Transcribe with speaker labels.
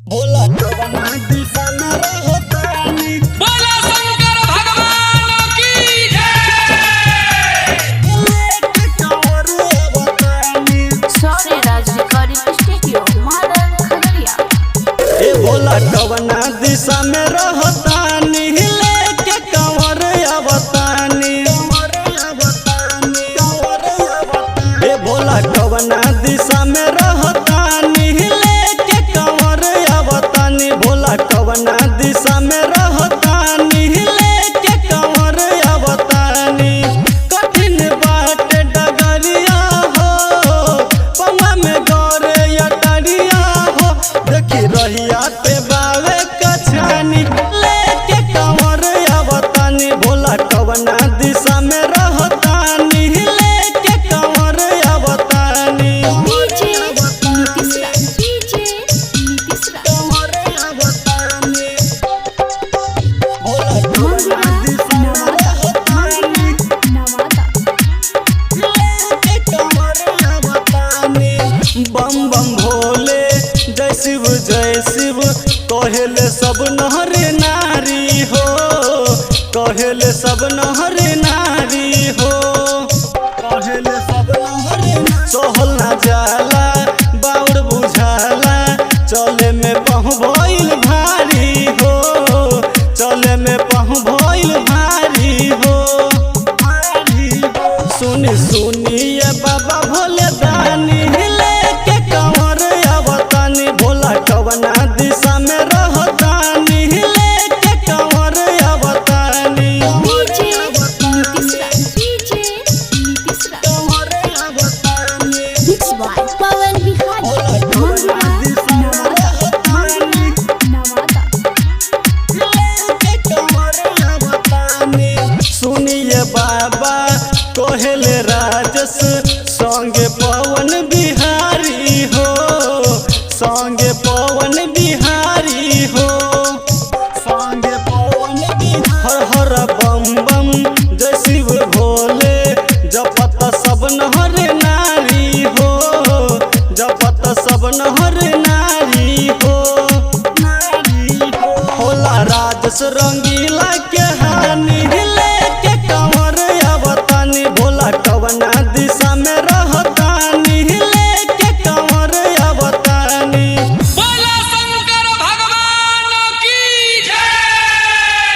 Speaker 1: भोला कवना दिशा में रहतानी।
Speaker 2: बोला शंकर भगवान की जय।
Speaker 1: लेके कंवर अवतानी।
Speaker 3: सौर्य राज रिकॉर्डिंग स्टूडियो मादल खगड़िया।
Speaker 1: ए भोला कवना दिशा में रहतानी। लेके कंवर अवतानी। ए भोला कवना दिशा में रहतानी। लेके कंवर अवतानी। भोला कवना दिशा में रहतानी। लेके कंवर अवतानी। कठिन बाट डगरिया हो, पौवा में गौरे अटरिया हो। देखी रहिया पे बावे कछानी। लेके कंवर अवतानी। भोला कवना दिशा में रहतानी। लेके कंवर अवतानी।
Speaker 3: डीजे नीतीश राज, डीजे नीतीश राज।
Speaker 1: कंवर अवतानी। भोला कवना दिशा में रहतानी।
Speaker 3: नवादा
Speaker 1: लेके कंवर अवतानी। बम बम भोले जय शिव कहेले सब नहर नारी हो। कहेले सब नहर नारी हो।